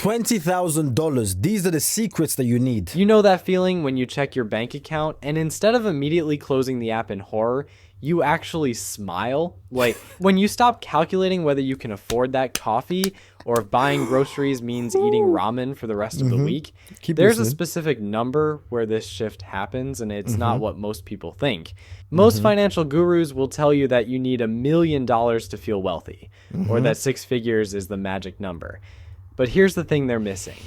$20,000. These are the secrets that you need. You know that feeling when you check your bank account and instead of immediately closing the app in horror, you actually smile? Like when you stop calculating whether you can afford that coffee or if buying groceries means eating ramen for the rest of the week. There's a specific number where this shift happens, and it's not what most people think. Most financial gurus will tell you that you need $1 million to feel wealthy, or that 6 figures is the magic number. But here's the thing they're missing.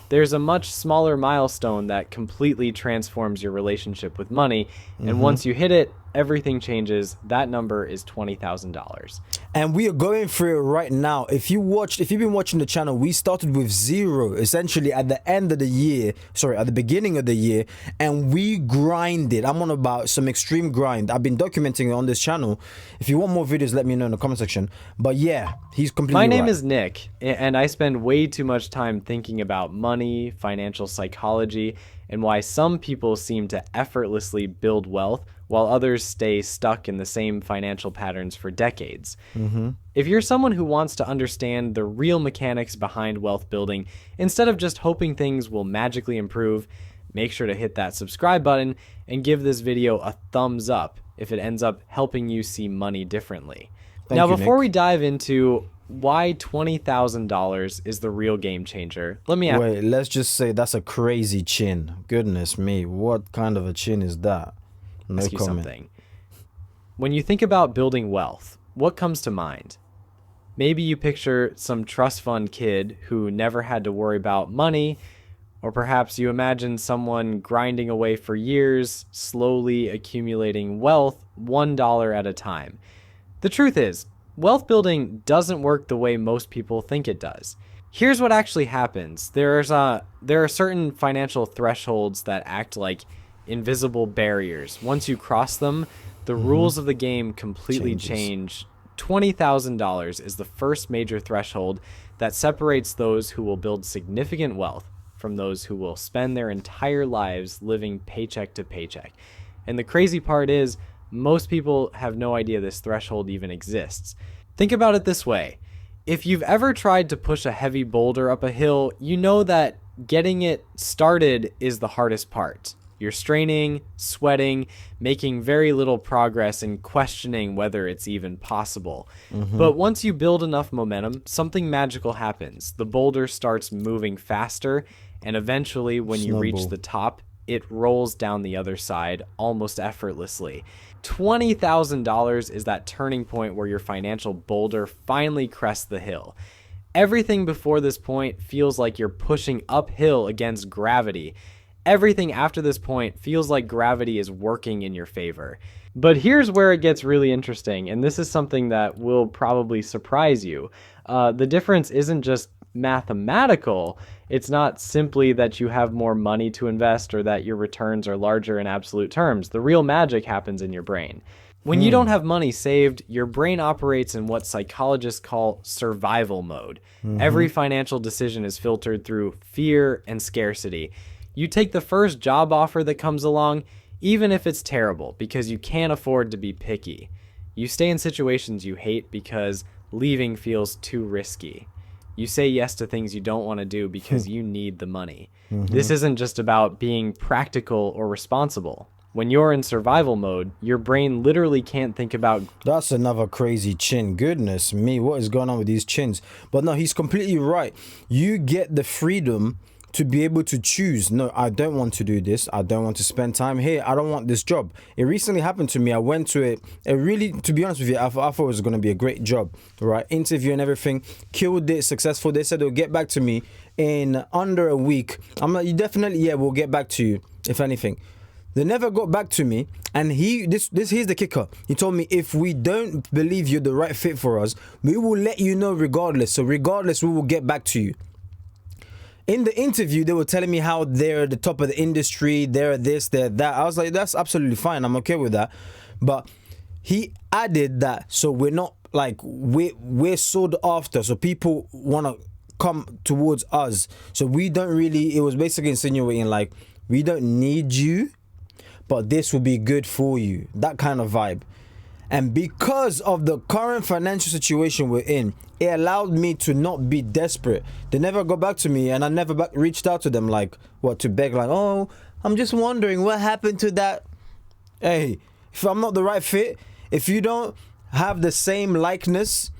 There's a much smaller milestone that completely transforms your relationship with money. And once you hit it, everything changes. That number is $20,000. And we are going through it right now. If you've been watching the channel, we started with 0 essentially at the end of the year, at the beginning of the year, and we grinded. I'm on about some extreme grind. I've been documenting it on this channel. If you want more videos, let me know in the comment section. But yeah, he's completely right. My name is Nick, and I spend way too much time thinking about money, financial psychology, and why some people seem to effortlessly build wealth while others stay stuck in the same financial patterns for decades. If you're someone who wants to understand the real mechanics behind wealth building, instead of just hoping things will magically improve, make sure to hit that subscribe button and give this video a thumbs up if it ends up helping you see money differently. Now, before we dive into why $20,000 is the real game changer, let me ask. Wait, let's just say that's a crazy chin. Goodness me, what kind of a chin is that? No ask you comment. Something. When you think about building wealth, what comes to mind? Maybe you picture some trust fund kid who never had to worry about money, or perhaps you imagine someone grinding away for years, slowly accumulating wealth $1 at a time. The truth is, wealth building doesn't work the way most people think it does. Here's what actually happens. There are certain financial thresholds that act like invisible barriers. Once you cross them, the rules of the game completely change. $20,000 is the first major threshold that separates those who will build significant wealth from those who will spend their entire lives living paycheck to paycheck. And the crazy part is, most people have no idea this threshold even exists. Think about it this way. If you've ever tried to push a heavy boulder up a hill, you know that getting it started is the hardest part. You're straining, sweating, making very little progress, and questioning whether it's even possible. But once you build enough momentum, something magical happens. The boulder starts moving faster, and eventually when you reach the top, it rolls down the other side almost effortlessly. $20,000 is that turning point where your financial boulder finally crests the hill. Everything before this point feels like you're pushing uphill against gravity. Everything after this point feels like gravity is working in your favor. But here's where it gets really interesting, and this is something that will probably surprise you. The difference isn't just mathematical. It's not simply that you have more money to invest or that your returns are larger in absolute terms. The real magic happens in your brain. When you don't have money saved, your brain operates in what psychologists call survival mode. Every financial decision is filtered through fear and scarcity. You take the first job offer that comes along, even if it's terrible, because you can't afford to be picky. You stay in situations you hate because leaving feels too risky. You say yes to things you don't want to do because you need the money. This isn't just about being practical or responsible. When you're in survival mode, your brain literally can't think about... That's another crazy chin. Goodness me, what is going on with these chins? But no, he's completely right. You get the freedom to be able to choose. No, I don't want to do this. I don't want to spend time here. I don't want this job. It recently happened to me. I went to it. It really, to be honest with you, I thought it was going to be a great job, right? Interview and everything. Killed it, successful. They said they'll get back to me in under a week. I'm like, you definitely, yeah, we'll get back to you, if anything. They never got back to me, and here's the kicker. He told me, if we don't believe you're the right fit for us, we will let you know regardless. So regardless, we will get back to you. In the interview, they were telling me how they're at the top of the industry, they're this, they're that. I was like, that's absolutely fine. I'm okay with that. But he added that, so we're not like, we're sought after, so people want to come towards us. So we don't really, it was basically insinuating like, we don't need you, but this will be good for you. That kind of vibe. And because of the current financial situation we're in, it allowed me to not be desperate. They never got back to me, and I never reached out to them like, what, to beg, like, oh, I'm just wondering what happened to that. Hey, if I'm not the right fit, if you don't have the same likeness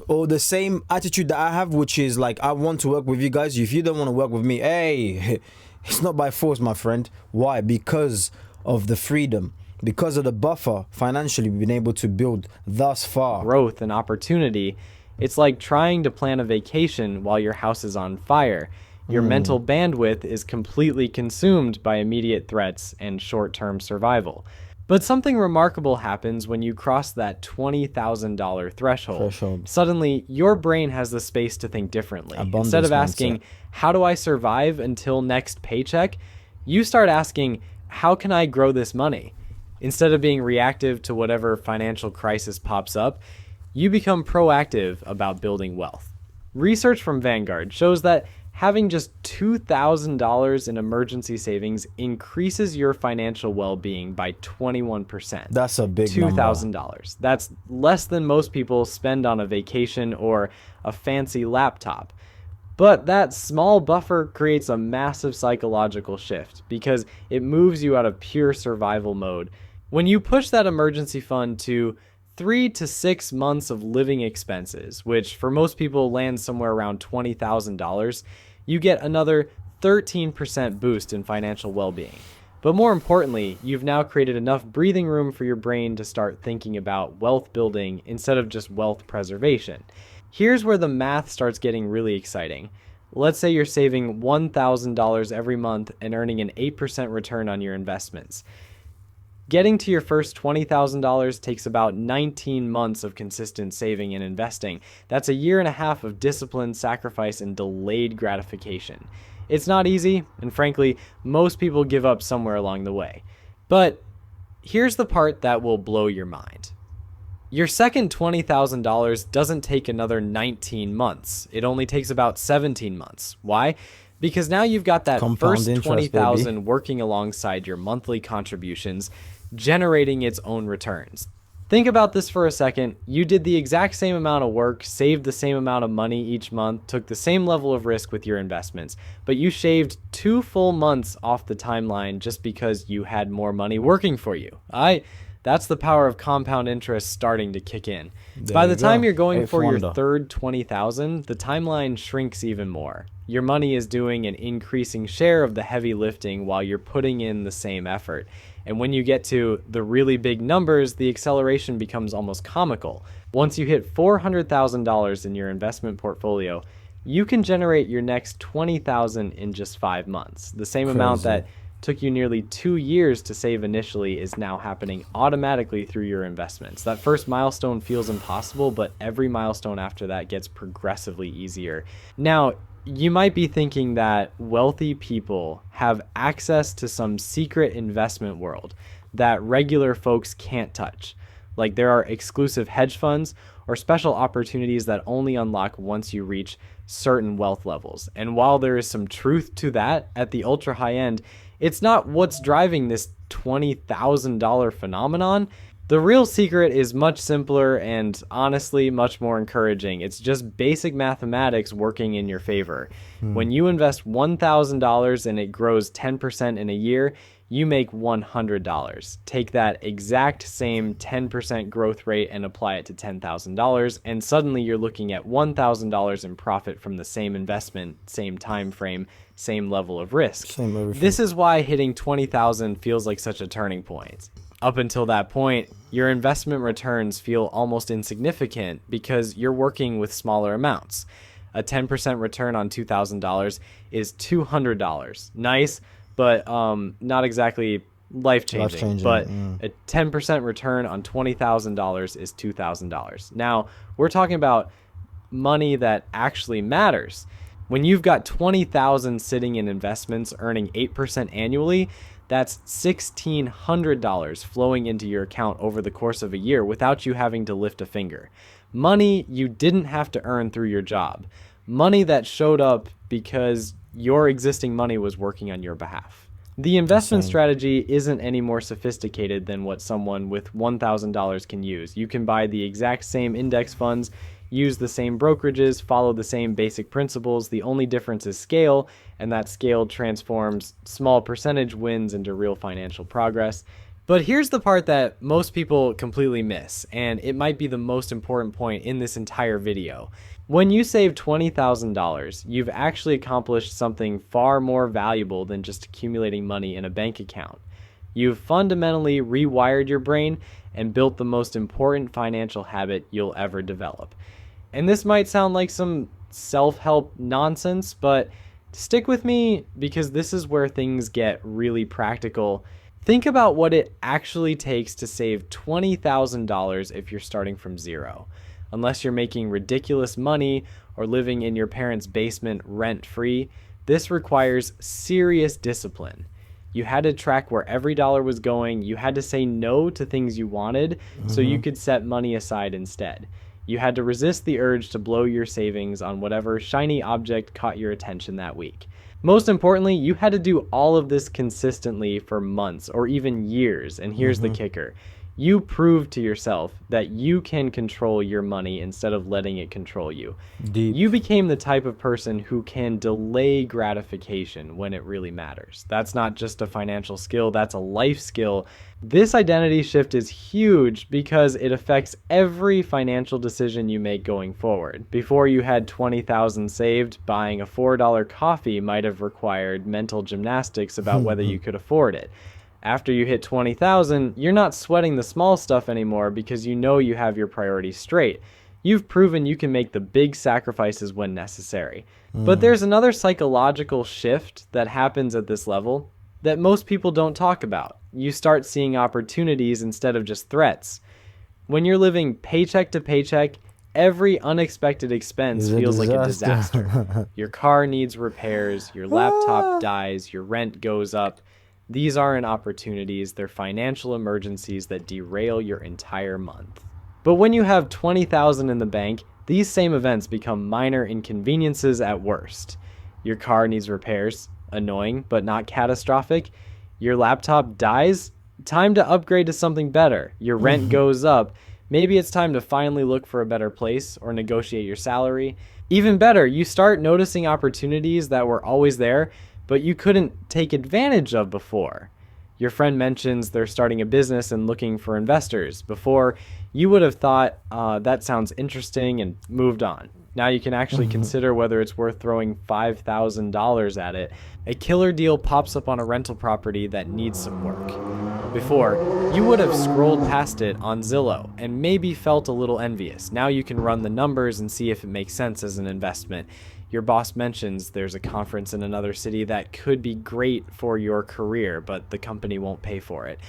or the same attitude that I have, which is like, I want to work with you guys. If you don't want to work with me, hey, it's not by force, my friend. Why? Because of the freedom, because of the buffer financially we've been able to build thus far. Growth and opportunity. It's like trying to plan a vacation while your house is on fire. Your mental bandwidth is completely consumed by immediate threats and short-term survival. But something remarkable happens when you cross that $20,000 threshold. Suddenly, your brain has the space to think differently. Abundance Instead of asking, mindset. how do I survive until next paycheck? You start asking, how can I grow this money? Instead of being reactive to whatever financial crisis pops up, you become proactive about building wealth. Research from Vanguard shows that having just $2,000 in emergency savings increases your financial well-being by 21%. That's a big number. $2,000. That's less than most people spend on a vacation or a fancy laptop. But that small buffer creates a massive psychological shift because it moves you out of pure survival mode. When you push that emergency fund to 3 to 6 months of living expenses, which for most people lands somewhere around $20,000, you get another 13% boost in financial well-being. But more importantly, you've now created enough breathing room for your brain to start thinking about wealth building instead of just wealth preservation. Here's where the math starts getting really exciting. Let's say you're saving $1,000 every month and earning an 8% return on your investments. Getting to your first $20,000 takes about 19 months of consistent saving and investing. That's a year and a half of discipline, sacrifice, and delayed gratification. It's not easy, and frankly, most people give up somewhere along the way. But here's the part that will blow your mind. Your second $20,000 doesn't take another 19 months. It only takes about 17 months. Why? Because now you've got that Compound first interest, $20,000 working alongside your monthly contributions, generating its own returns. Think about this for a second. You did the exact same amount of work, saved the same amount of money each month, took the same level of risk with your investments, but you shaved 2 full months off the timeline just because you had more money working for you. That's the power of compound interest starting to kick in. By the time you're going for your third 20,000, the timeline shrinks even more. Your money is doing an increasing share of the heavy lifting while you're putting in the same effort. And when you get to the really big numbers, the acceleration becomes almost comical. Once you hit $400,000 in your investment portfolio, you can generate your next $20,000 in just 5 months. The same amount that took you nearly 2 years to save initially is now happening automatically through your investments. That first milestone feels impossible, but every milestone after that gets progressively easier. Now, you might be thinking that wealthy people have access to some secret investment world that regular folks can't touch. Like there are exclusive hedge funds or special opportunities that only unlock once you reach certain wealth levels. And while there is some truth to that at the ultra high end, it's not what's driving this $20,000 phenomenon. The real secret is much simpler and honestly much more encouraging. It's just basic mathematics working in your favor. When you invest $1,000 and it grows 10% in a year, you make $100. Take that exact same 10% growth rate and apply it to $10,000, and suddenly you're looking at $1,000 in profit from the same investment, same time frame, same level of risk. This is why hitting 20,000 feels like such a turning point. Up until that point, your investment returns feel almost insignificant because you're working with smaller amounts. A 10% return on $2,000 is $200. Nice, but not exactly life-changing. But a 10% return on $20,000 is $2,000. Now, we're talking about money that actually matters. When you've got $20,000 sitting in investments earning 8% annually, that's $1,600 flowing into your account over the course of a year without you having to lift a finger. Money you didn't have to earn through your job. Money that showed up because your existing money was working on your behalf. The investment strategy isn't any more sophisticated than what someone with $1,000 can use. You can buy the exact same index funds use the same brokerages, follow the same basic principles. The only difference is scale, and that scale transforms small percentage wins into real financial progress. But here's the part that most people completely miss, and it might be the most important point in this entire video. When you save $20,000, you've actually accomplished something far more valuable than just accumulating money in a bank account. You've fundamentally rewired your brain and built the most important financial habit you'll ever develop. And this might sound like some self-help nonsense, but stick with me because this is where things get really practical. Think about what it actually takes to save $20,000 if you're starting from zero. Unless you're making ridiculous money or living in your parents' basement rent-free, this requires serious discipline. You had to track where every dollar was going. You had to say no to things you wanted so you could set money aside instead. You had to resist the urge to blow your savings on whatever shiny object caught your attention that week. Most importantly, you had to do all of this consistently for months or even years. And here's the kicker. You proved to yourself that you can control your money instead of letting it control you. Deep. You became the type of person who can delay gratification when it really matters. That's not just a financial skill, that's a life skill. This identity shift is huge because it affects every financial decision you make going forward. Before you had $20,000 saved, buying a $4 coffee might have required mental gymnastics about whether you could afford it. After you hit 20,000, you're not sweating the small stuff anymore because you know you have your priorities straight. You've proven you can make the big sacrifices when necessary. But there's another psychological shift that happens at this level that most people don't talk about. You start seeing opportunities instead of just threats. When you're living paycheck to paycheck, every unexpected expense feels like a disaster. Your car needs repairs, your laptop dies, your rent goes up. These aren't opportunities, they're financial emergencies that derail your entire month. But when you have $20,000 in the bank, these same events become minor inconveniences at worst. Your car needs repairs, annoying but not catastrophic. Your laptop dies, time to upgrade to something better. Your rent goes up, maybe it's time to finally look for a better place or negotiate your salary. Even better, you start noticing opportunities that were always there, but you couldn't take advantage of before. Your friend mentions they're starting a business and looking for investors. Before, you would have thought, that sounds interesting and moved on. Now you can actually consider whether it's worth throwing $5,000 at it. A killer deal pops up on a rental property that needs some work. Before, you would have scrolled past it on Zillow and maybe felt a little envious. Now you can run the numbers and see if it makes sense as an investment. Your boss mentions there's a conference in another city that could be great for your career, but the company won't pay for it.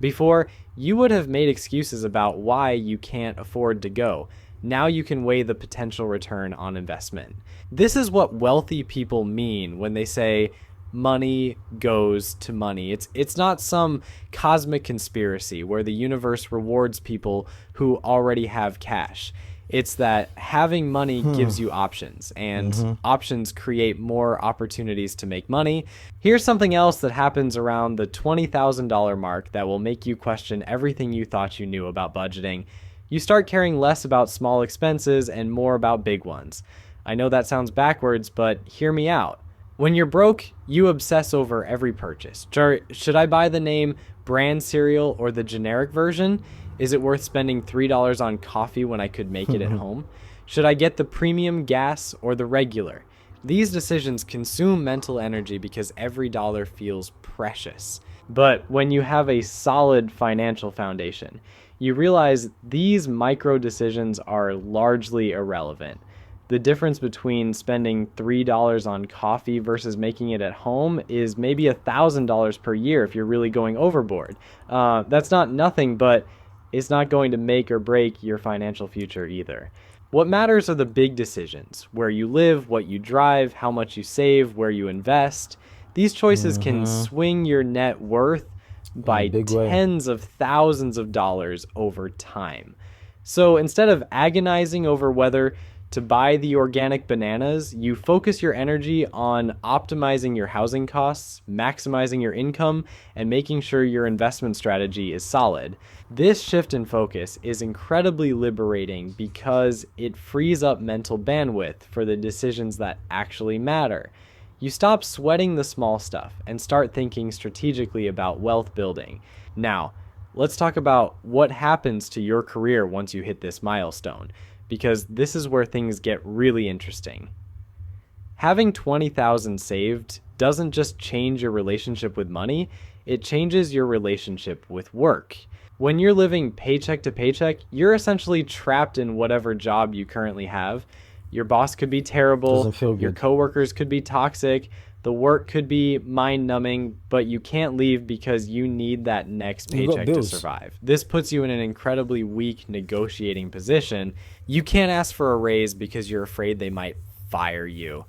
Before, you would have made excuses about why you can't afford to go. Now you can weigh the potential return on investment. This is what wealthy people mean when they say money goes to money. It's not some cosmic conspiracy where the universe rewards people who already have cash. It's that having money gives you options, and options create more opportunities to make money. Here's something else that happens around the $20,000 mark that will make you question everything you thought you knew about budgeting. You start caring less about small expenses and more about big ones. I know that sounds backwards, but hear me out. When you're broke, you obsess over every purchase. Should I buy the name brand cereal or the generic version? Is it worth spending $3 on coffee when I could make it at home? Should I get the premium gas or the regular? These decisions consume mental energy because every dollar feels precious. But when you have a solid financial foundation, you realize these micro decisions are largely irrelevant. The difference between spending $3 on coffee versus making it at home is maybe $1,000 per year if you're really going overboard. That's not nothing, but it's not going to make or break your financial future either. What matters are the big decisions: where you live, what you drive, how much you save, where you invest. These choices can swing your net worth by tens of thousands of dollars over time. So instead of agonizing over whether To buy the organic bananas, you focus your energy on optimizing your housing costs, maximizing your income, and making sure your investment strategy is solid. This shift in focus is incredibly liberating because it frees up mental bandwidth for the decisions that actually matter. You stop sweating the small stuff and start thinking strategically about wealth building. Now, let's talk about what happens to your career once you hit this milestone, because this is where things get really interesting. Having 20,000 saved doesn't just change your relationship with money, it changes your relationship with work. When you're living paycheck to paycheck, you're essentially trapped in whatever job you currently have. Your boss could be terrible, Doesn't feel good. your coworkers could be toxic, the work could be mind-numbing, but you can't leave because you need that next You got paycheck to bills. survive. This puts you in an incredibly weak negotiating position. You can't ask for a raise because you're afraid they might fire you.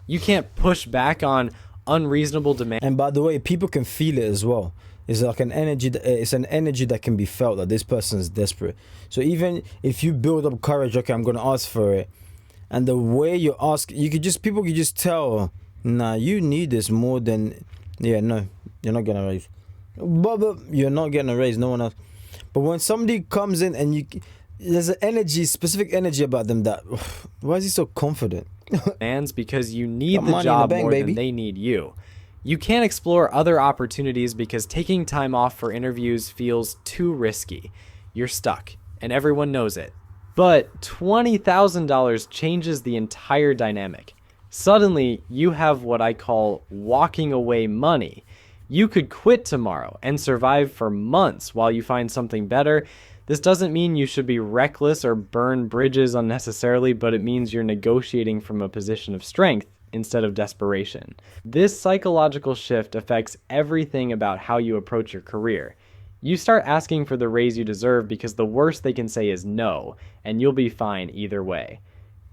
You can't push back on unreasonable demands. And by the way, people can feel it as well. It's like an energy. It's an energy that can be felt that this person is desperate. So even if you build up courage, okay, I'm gonna ask for it, and the way you ask, people could just tell, nah, you need this more than, yeah, no, you're not getting a raise. But you're not getting a raise. No one else. But when somebody comes in and there's an energy, specific energy about them that, why is he so confident? Because you need Got the money in job the bank, more baby. than they need you. You can't explore other opportunities because taking time off for interviews feels too risky. You're stuck, and everyone knows it. But $20,000 changes the entire dynamic. Suddenly, you have what I call walking away money. You could quit tomorrow and survive for months while you find something better. This doesn't mean you should be reckless or burn bridges unnecessarily, but it means you're negotiating from a position of strength instead of desperation. This psychological shift affects everything about how you approach your career. You start asking for the raise you deserve because the worst they can say is no, and you'll be fine either way.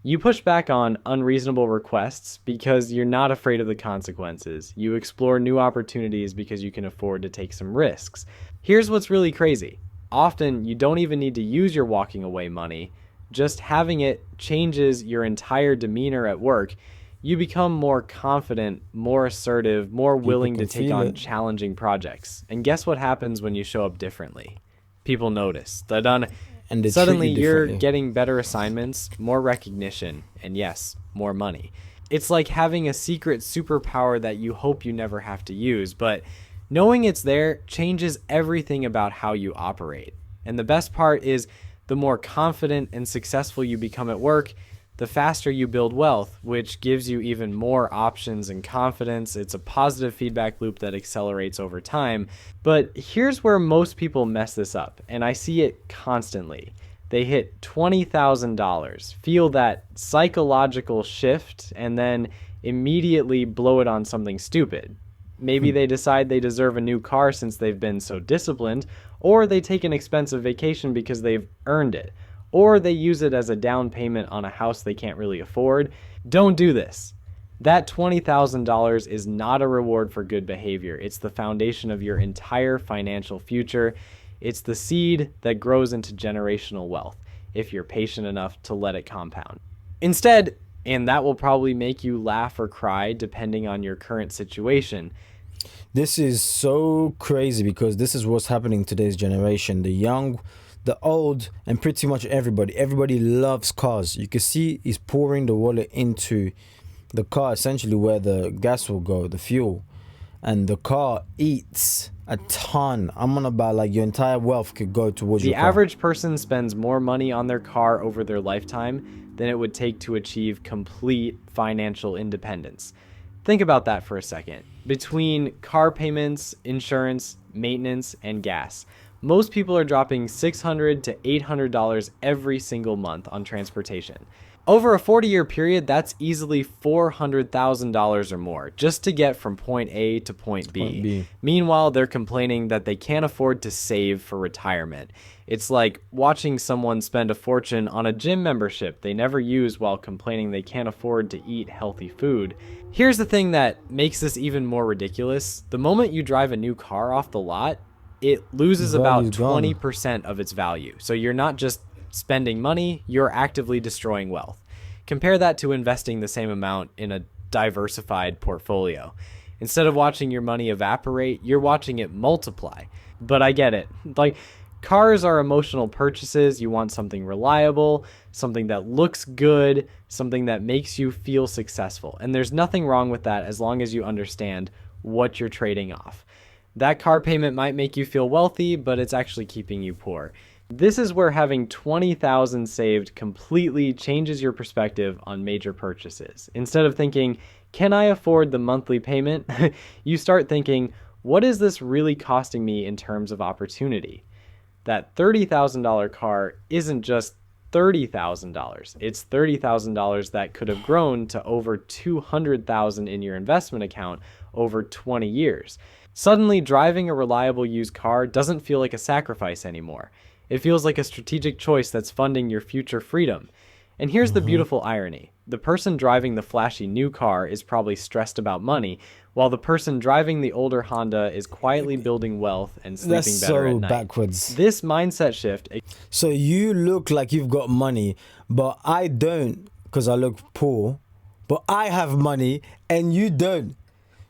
You push back on unreasonable requests because you're not afraid of the consequences. You explore new opportunities because you can afford to take some risks. Here's what's really crazy. Often, you don't even need to use your walking away money. Just having it changes your entire demeanor at work. You become more confident, more assertive, more willing to can take feel on it. challenging projects. And guess what happens when you show up differently? People notice. And they Suddenly treat you you're differently. getting better assignments, more recognition, and yes, more money. It's like having a secret superpower that you hope you never have to use, but knowing it's there changes everything about how you operate. And the best part is the more confident and successful you become at work, the faster you build wealth, which gives you even more options and confidence. It's a positive feedback loop that accelerates over time. But here's where most people mess this up, and I see it constantly. They hit $20,000, feel that psychological shift, and then immediately blow it on something stupid. Maybe they decide they deserve a new car since they've been so disciplined, or they take an expensive vacation because they've earned it, or they use it as a down payment on a house they can't really afford. Don't do this. That $20,000 is not a reward for good behavior. It's the foundation of your entire financial future. It's the seed that grows into generational wealth if you're patient enough to let it compound. Instead, and that will probably make you laugh or cry depending on your current situation, This is so crazy because this is what's happening in today's generation. The young, the old, and pretty much everybody. Everybody loves cars. You can see he's pouring the wallet into the car, essentially where the gas will go, the fuel. And the car eats a ton. I'm on about like your entire wealth could go towards the your car. average person spends more money on their car over their lifetime than it would take to achieve complete financial independence. Think about that for a second. Between car payments, insurance, maintenance, and gas, most people are dropping $600 to $800 every single month on transportation. Over a 40-year period, that's easily $400,000 or more just to get from point A to point B. Point B. Meanwhile, they're complaining that they can't afford to save for retirement. It's like watching someone spend a fortune on a gym membership they never use while complaining they can't afford to eat healthy food. Here's the thing that makes this even more ridiculous. The moment you drive a new car off the lot, it loses about Value's gone. 20% of its value. So you're not just spending money, you're actively destroying wealth. Compare that to investing the same amount in a diversified portfolio. Instead of watching your money evaporate, you're watching it multiply. But I get it. Like, cars are emotional purchases. You want something reliable, something that looks good, something that makes you feel successful. And there's nothing wrong with that as long as you understand what you're trading off. That car payment might make you feel wealthy, but it's actually keeping you poor. This is where having 20,000 saved completely changes your perspective on major purchases. Instead of thinking, can I afford the monthly payment? You start thinking, what is this really costing me in terms of opportunity? That $30,000 car isn't just $30,000. It's $30,000 that could have grown to over $200,000 in your investment account over 20 years. Suddenly, driving a reliable used car doesn't feel like a sacrifice anymore. It feels like a strategic choice that's funding your future freedom. And here's the beautiful irony. The person driving the flashy new car is probably stressed about money, while the person driving the older Honda is quietly building wealth and sleeping better at night. Backwards. This mindset shift... So you look like you've got money, but I don't, because I look poor. But I have money and you don't.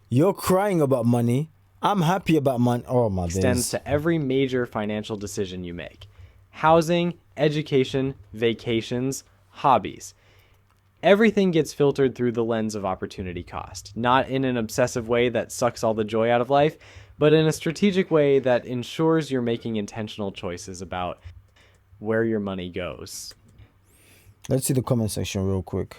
You're crying about money. I'm happy about money. Oh my days. Extends to every major financial decision you make. Housing, education, vacations, hobbies. Everything gets filtered through the lens of opportunity cost, not in an obsessive way that sucks all the joy out of life, but in a strategic way that ensures you're making intentional choices about where your money goes. Let's see the comment section real quick.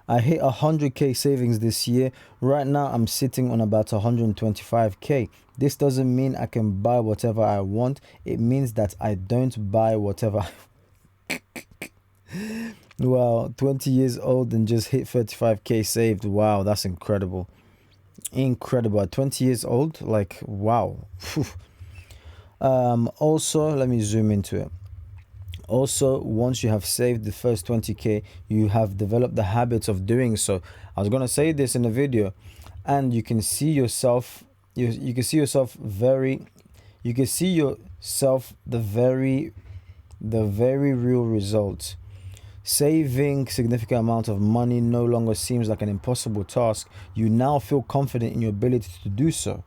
I hit 100k savings this year. Right now, I'm sitting on about 125k. This doesn't mean I can buy whatever I want. It means that I don't buy whatever Well, 20 years old and just hit 35k saved. Wow, that's incredible. Incredible. At 20 years old, like, wow. Also, let me zoom into it. Also, once you have saved the first 20k, you have developed the habits of doing so. I was going to say this in the video, and you can see yourself, you can see yourself the very real results. Saving significant amount of money no longer seems like an impossible task. You now feel confident in your ability to do so,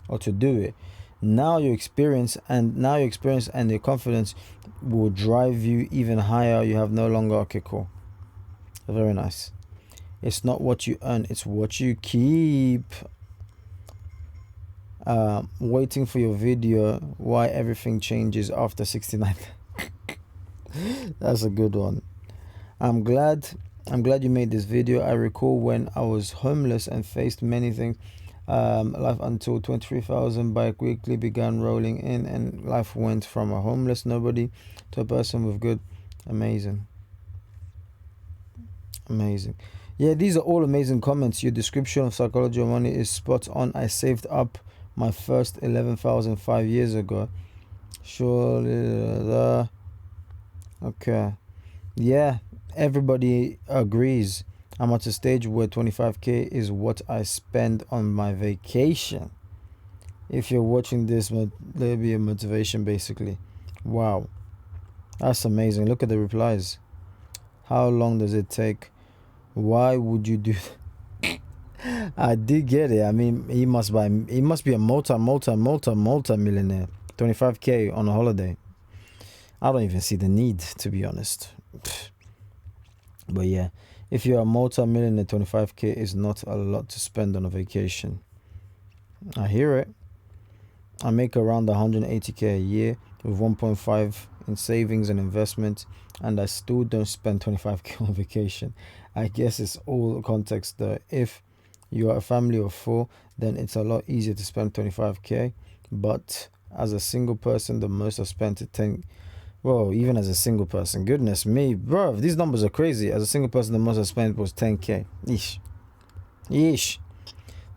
or to do it. Now your experience and your confidence will drive you even higher. You have no longer... Okay, cool. Very nice. It's not what you earn, it's what you keep. Waiting for your video, why everything changes after 69. That's a good one. I'm glad you made this video. I recall when I was homeless and faced many things. Life until 23,000 bike weekly began rolling in, and life went from a homeless nobody to a person with good. Amazing. Yeah, these are all amazing comments. Your description of psychology of money is spot on. I saved up my first 11,000 5 years ago. Surely okay. Yeah, everybody agrees. I'm at a stage where 25k is what I spend on my vacation. If you're watching this, there'll be a motivation basically. Wow, that's amazing. Look at the replies. How long does it take? Why would you do that? I did get it. I mean, he must be a multi-millionaire. 25k on a holiday. I don't even see the need, to be honest. But yeah, if you're a multi-millionaire, 25k is not a lot to spend on a vacation. I hear it. I make around 180k a year with 1.5 in savings and investment, and I still don't spend 25k on vacation. I guess it's all context though. If you are a family of 4, then it's a lot easier to spend 25k. But as a single person, the most I spent is 10. Well, even as a single person, goodness me, bro, these numbers are crazy. As a single person, the most I spent was 10k. Yeesh.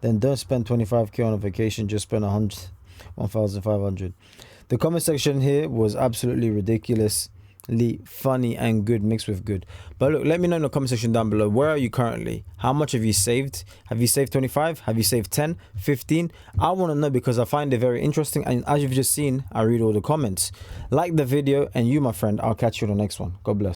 Then don't spend 25k on a vacation, just spend 1,500. The comment section here was absolutely ridiculously funny and good, mixed with good. But look, let me know in the comment section down below, where are you currently? How much have you saved? Have you saved 25? Have you saved 10, 15? I want to know, because I find it very interesting, and as you've just seen, I read all the comments. Like the video, and you, my friend, I'll catch you on the next one. God bless.